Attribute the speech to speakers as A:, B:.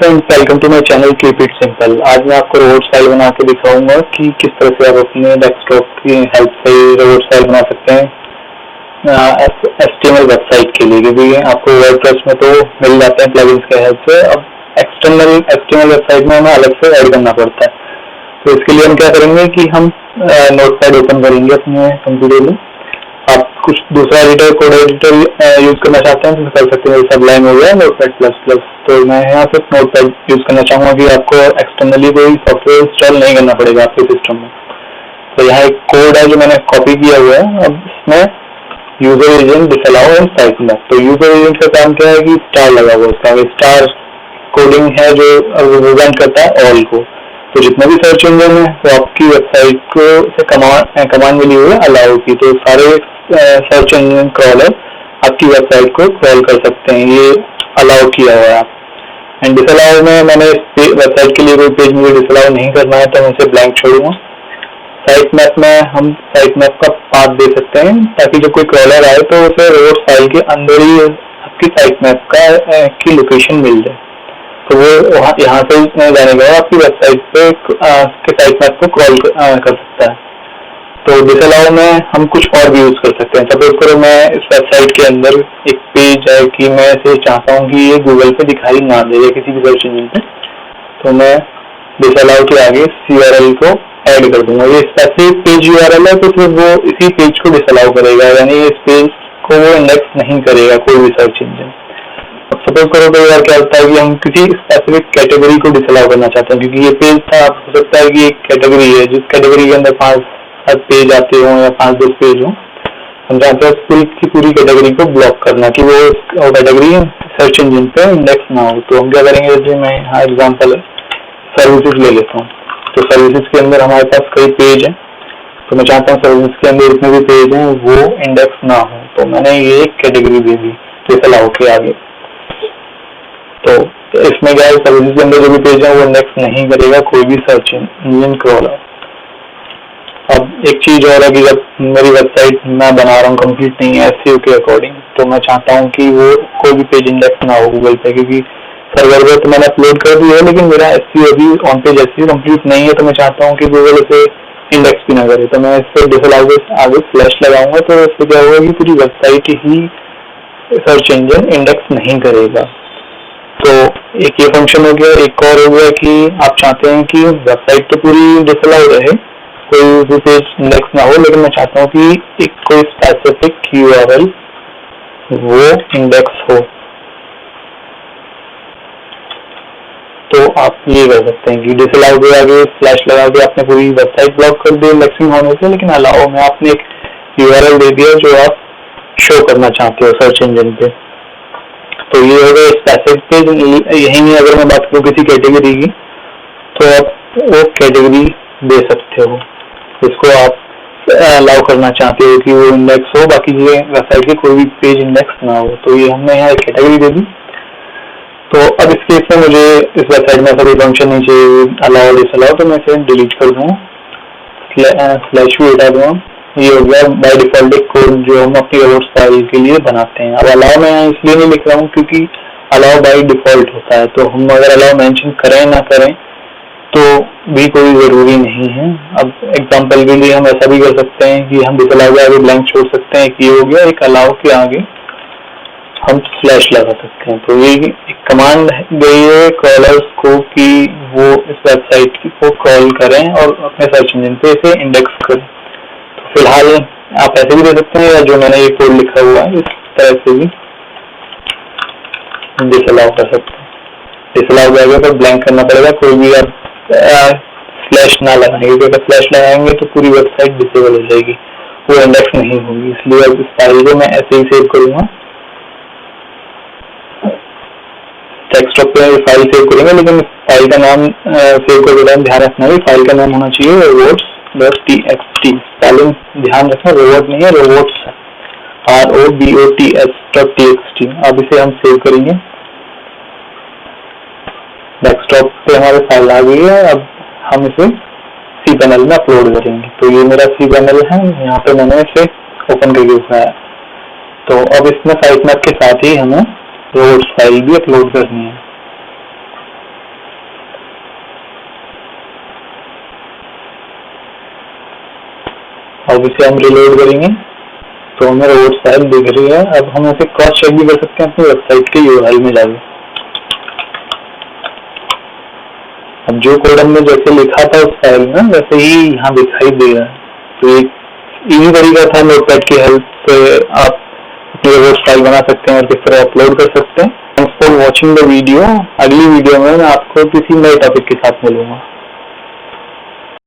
A: Friends, welcome to my channel keep it simple. आज मैं आपको रोबोट फाइल बना के दिखाऊंगा कि किस तरह से आप अपने डेस्कटॉप की हेल्प से रोबोट फाइल बना सकते हैं HTML वेबसाइट के लिए, क्योंकि आपको वर्डप्रेस में तो मिल जाते हैं प्लगइन्स के हेल्प से। अब एक्सटर्नल HTML वेबसाइट में हमें अलग से ऐड करना पड़ता है। तो इसके लिए हम क्या करेंगे कि हम नोटपैड ओपन करेंगे अपने कंप्यूटर में। आप कुछ दूसरा एडिटर, कोड एडिटर यूज करना चाहते हैं तो कर सकते हैं। सबलाइन हो गया, नोटपैड प्लस प्लस। तो मैं यहाँ सिर्फ नोटपैड यूज करना चाहूँगा कि आपको एक्सटर्नली कोई सॉफ्टवेयर इंस्टॉल नहीं करना पड़ेगा आपके सिस्टम में। तो यहाँ एक कोड है जो मैंने कॉपी किया हुआ है। अब इसमें user agent disallow and sitemap. तो यूजर एजेंट का काम क्या है कि स्टार लगा हुआ, उसका स्टार कोडिंग है जो रिप्रेजेंट करता है ऑल को। तो जितने भी सर्च इंजन है तो आपकी वेबसाइट को से कमांड मिली हुई है अलाउ की, तो सारे सर्च इंजन क्रॉलर आपकी वेबसाइट को क्रॉल कर सकते हैं। ये अलाउ किया हुआ है। एंड डिसअलाउ में मैंने वेबसाइट के लिए कोई पेज मुझे डिसअलाउ नहीं करना है तो मैं इसे ब्लैंक छोड़ूंगा। साइट मैप में हम साइट मैप का पाथ दे सकते हैं ताकि जब कोई क्रॉलर आए तो उसे रोबोट फाइल के अंदर ही आपकी साइट मैप की लोकेशन मिल जाए, तो वो यहाँ से जाने के बाद आपकी वेबसाइट पे के साइट मैप को क्रॉल कर सकता है। तो डिसअलाउ में हम कुछ और भी यूज कर सकते हैं। सपोज करो मैं इस वेबसाइट के अंदर एक पेज है कि मैं इसे चाहता हूँ कि ये गूगल पे दिखाई ना दे किसी भी सर्च इंजन पे, तो मैं डिसअलाउ के आगे URL को ऐड कर दूंगा। ये स्पेसिफिक पेज URL है तो फिर वो इसी पेज को डिसअलाउ करेगा, यानी इस पेज को वो इंडेक्स नहीं करेगा कोई भी सर्च इंजन। सपोज करो तो यार क्या होता है कि हम किसी स्पेसिफिक कैटेगरी को डिसअलाउ करना चाहते हैं, क्योंकि ये पेज था, हो सकता है कि एक कैटेगरी है जिस कैटेगरी के अंदर 5 पेज आते हो या 5-10 पेज हो। हम चाहते हैं पूरी की पूरी कैटेगरी को ब्लॉक करना कि वो कैटेगरी सर्च इंजन पे इंडेक्स ना हो। तो हम क्या करेंगे, जैसे मैं यहाँ एग्जाम्पल सर्विसेज ले लेता हूँ। तो सर्विसेज के अंदर हमारे पास कई पेज हैं, तो मैं चाहता हूँ सर्विसेज के अंदर जितने भी पेज हैं वो इंडेक्स ना हो, तो मैंने ये एक कैटेगरी दे दी डिसअलाउ के आगे। तो इसमें क्या है, सर्विसेज के अंदर जो भी पेज है वो इंडेक्स नहीं करेगा कोई भी सर्च इंजन क्रॉलर। अब एक चीज और है कि जब मेरी वेबसाइट मैं बना रहा हूँ कंप्लीट नहीं है SEO के अकॉर्डिंग, तो मैं चाहता हूँ कि वो कोई भी पेज इंडेक्स ना हो गूगल पे, क्योंकि सर्वर पे तो मैंने अपलोड कर दिया है लेकिन मेरा SEO अभी ऑन पेज SEO कंप्लीट नहीं है। तो मैं चाहता हूँ कि गूगल इसे इंडेक्स भी ना करे, तो मैं इससे डिसअलाउ आगे स्लैश लगाऊंगा। तो इससे क्या होगा कि पूरी वेबसाइट ही सर्च इंजन इंडेक्स नहीं करेगा। तो एक ये फंक्शन हो गया। एक और हो गया कि आप चाहते हैं कि वेबसाइट तो पूरी डिसअलाउ रहे, कोई भी पेज इंडेक्स ना हो, लेकिन मैं चाहता हूँ कि एक कोई स्पेसिफिक URL वो इंडेक्स हो। तो आप ये कर सकते हैं कि डिसअलाउ के आगे स्लैश लगा के आपने पूरी वेबसाइट ब्लॉक कर दी इंडेक्सिंग होने से, लेकिन अलाउ में आपने एक URL दे दिया जो आप शो करना चाहते हो सर्च इंजन पे। तो ये हो गया स्पेसिफिक पेज। यही नहीं, अगर मैं बात करूँ किसी कैटेगरी की, तो आप वो कैटेगरी दे सकते हो जिसको आप अलाउ करना चाहते हो कि वो इंडेक्स हो, बाकी ये वेबसाइट के कोई भी पेज इंडेक्स ना हो। तो ये हमने यहाँ एक कैटेगरी दे दी। तो अब इस केस में मुझे इस वेबसाइट में ऐसा कोई फंक्शन नहीं चाहिए अलाउ डिसअलाउ, तो मैं इसे डिलीट कर दूँगा, स्लैश भी हटा दूँगा। ये हो गया बाय डिफॉल्ट एक कोड जो हम अपनी रोबोट फाइल के लिए बनाते हैं। अब अलाउ मैं इसलिए नहीं लिख रहा हूँ क्योंकि अलाउ बाय डिफॉल्ट होता है, तो हम अगर अलाउ मेंशन करें ना करें तो भी कोई जरूरी नहीं है। अब एग्जांपल के लिए हम ऐसा भी कर सकते हैं कि हम डिसअलाउ के आगे ब्लैंक छोड़ सकते हैं। ये हो गया। एक अलाउ के आगे हम स्लैश लगा सकते हैं। तो ये एक कमांड गई है क्रॉलर्स को कि वो इस वेबसाइट को क्रॉल करें और अपने सर्च इंजन पे इसे इंडेक्स करें। तो फिलहाल आप ऐसे भी दे सकते हैं, या जो मैंने ये कोड लिखा हुआ है इस तरह से भी डिसअलाउ कर सकते हैं। डिसअलाउ के आगे तो ब्लैंक करना पड़ेगा, कोई भी आप स्लैश ना लगाएंगे, क्योंकि अगर स्लैश लगाएंगे तो पूरी वेबसाइट डिसेबल हो जाएगी, वो इंडेक्स नहीं होगी। इसलिए अब इस फाइल को मैं ऐसे ही सेव करूंगा। डेस्कटॉप पे फाइल सेव करेंगे, लेकिन फाइल का नाम सेव करते टाइम ध्यान रखना है फाइल का नाम होना चाहिए robots.txt। स्पेलिंग ध्यान रखना, रोबोट नहीं है, रोबोट्स ROBOTS.txt। अब इसे हम सेव करेंगे। डेस्कटॉप पे हमारे फाइल आ गई है। अब हम इसे cPanel में अपलोड करेंगे। तो ये मेरा cPanel है, यहाँ पे मैंने इसे ओपन करके दिखाया। तो अब इसमें साइट मैप के साथ ही हमें रोबोट्स फाइल भी अपलोड करनी है। अब इसे हम रिलोड करेंगे तो हमें रोबोट्स फाइल दिख रही है। अब हम इसे क्रॉस चेक भी कर सकते हैं अपनी वेबसाइट के यूआरएल में जाकर। अब जो कोड हमने जैसे लिखा था उस फाइल में वैसे ही यहाँ दिखाई दे रहा है। तो एक इजी तरीका था नोटपैड की हेल्प से आप अपनी रोबोट्स फाइल बना सकते हैं और किस तरह अपलोड कर सकते हैं। Thanks for watching the video. अगली वीडियो में मैं आपको किसी नए टॉपिक के साथ मिलूंगा।